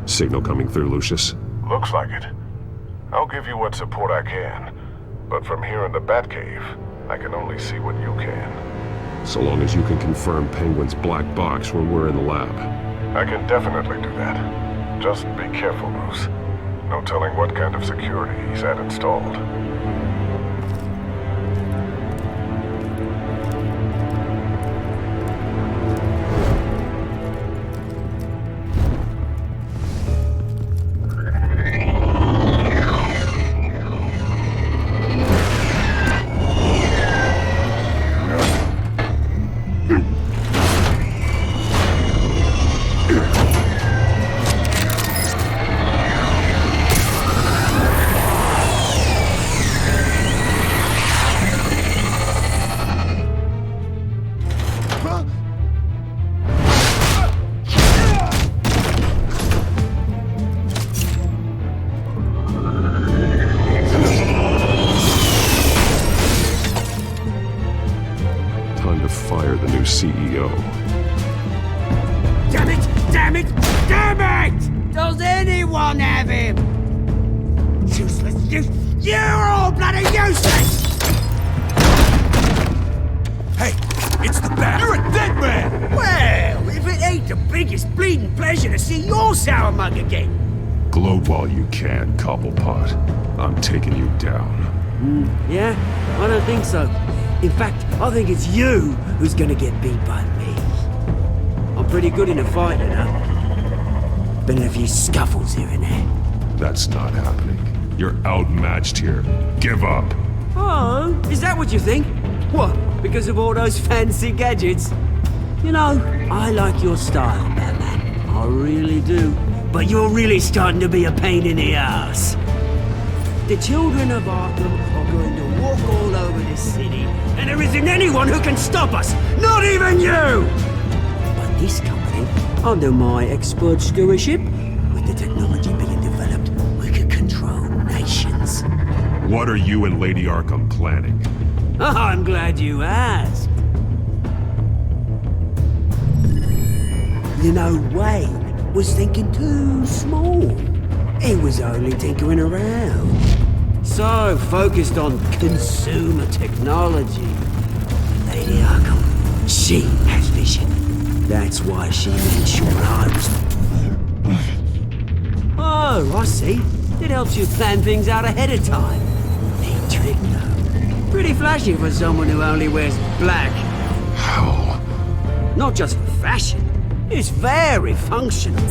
Signal coming through, Lucius. Looks like it. I'll give you what support I can. But from here in the Batcave, I can only see what you can. So long as you can confirm Penguin's black box when we're in the lab. I can definitely do that. Just be careful, Bruce. No telling what kind of security he's had installed. CEO. Damn it! Damn it! Damn it! Does anyone have him? Useless, you're all bloody useless! Hey, it's the Bat! You're a dead man! Well, if it ain't the biggest bleeding pleasure to see your sour mug again. Gloat while you can, Cobblepot. I'm taking you down. Yeah? I don't think so. In fact, I think it's you who's gonna get beat by me. I'm pretty good in a fight, you know. Been in a few scuffles here and there. That's not happening. You're outmatched here. Give up. Oh, is that what you think? What, because of all those fancy gadgets? You know, I like your style, Batman. I really do. But you're really starting to be a pain in the ass. The children of Arkham are going to walk all over this city, and there isn't anyone who can stop us! Not even you! But this company, under my expert stewardship, with the technology being developed, we could control nations. What are you and Lady Arkham planning? Oh, I'm glad you asked. You know, Wayne was thinking too small. He was only tinkering around. So focused on consumer technology. Lady Arkham, she has vision. That's why she made sure I was... Oh, I see. It helps you plan things out ahead of time. Neat trick, though. Pretty flashy for someone who only wears black. Hell. Not just for fashion. It's very functional.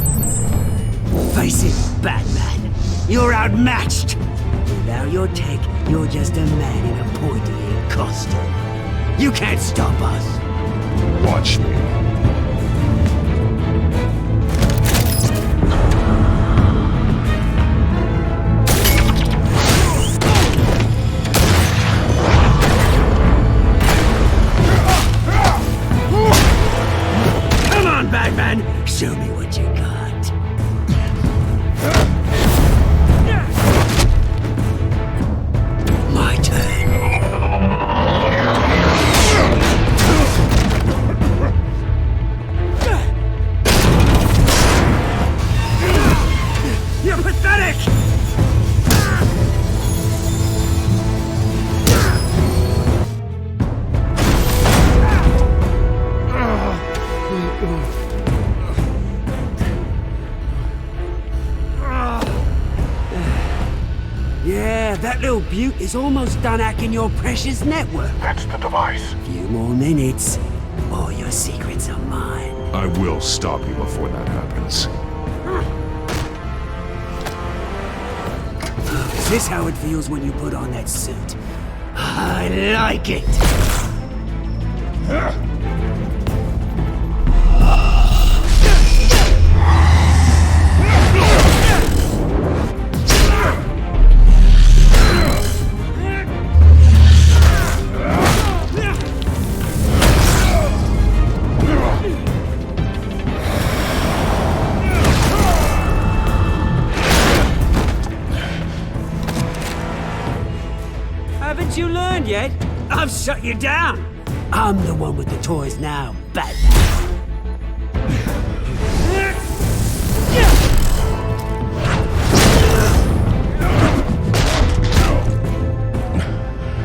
Face it, Batman. You're outmatched. Without your tech, you're just a man in a pointy-eared costume. You can't stop us. Watch me. Come on, Batman. Show me what you got. My turn. You're pathetic! Yeah, that little beaut is almost done hacking your precious network. That's the device. Few more minutes, all your secrets are mine. I will stop you before that happens. Is this how it feels when you put on that suit? I like it! Haven't you learned yet? I've shut you down. I'm the one with the toys now, Batman.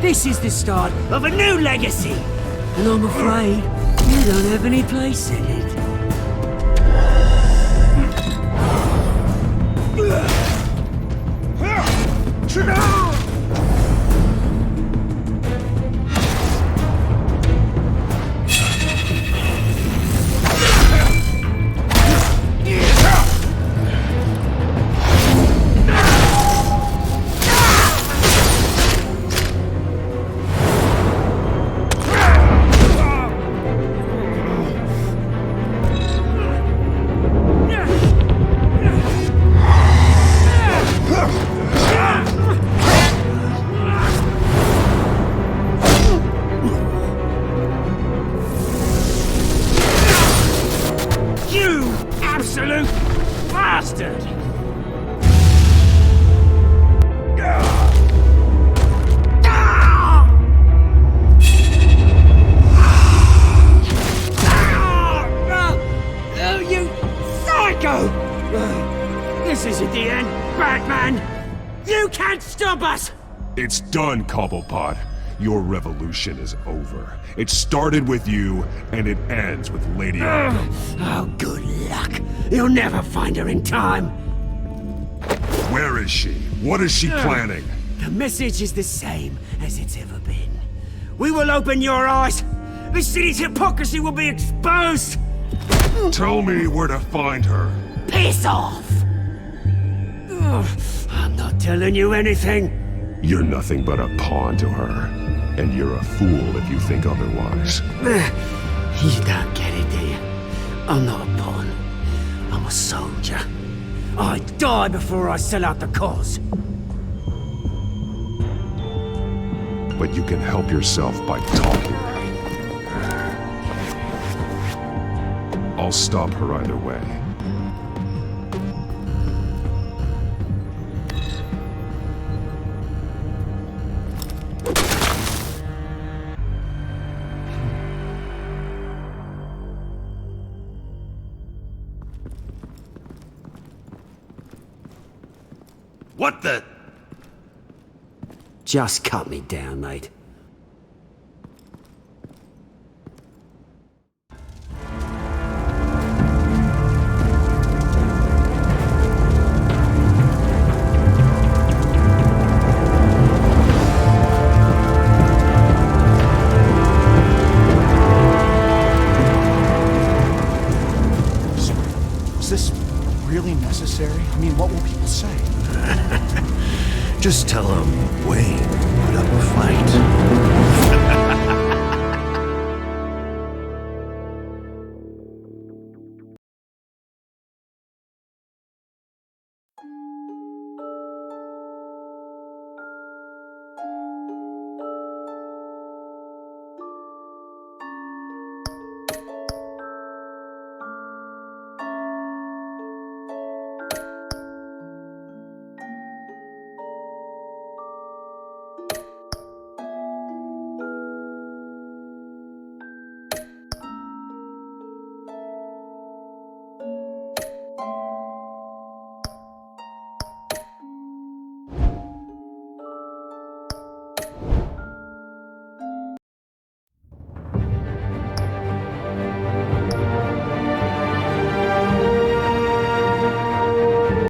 This is the start of a new legacy, and I'm afraid you don't have any place in it. You absolute bastard! Oh, you psycho! This isn't the end, Batman! You can't stop us! It's done, Cobblepot. Your revolution is over. It started with you, and it ends with Lady Arkham. Oh, good luck. You'll never find her in time. Where is she? What is she planning? The message is the same as it's ever been. We will open your eyes. The city's hypocrisy will be exposed. Tell me where to find her. Piss off! I'm not telling you anything. You're nothing but a pawn to her. And you're a fool if you think otherwise. You don't get it, do you? I'm not a pawn. I'm a soldier. I die before I sell out the cause. But you can help yourself by talking. I'll stop her either way. What the? Just cut me down, mate. Is this really necessary? I mean, what will people say? Just tell him Wayne put up a fight.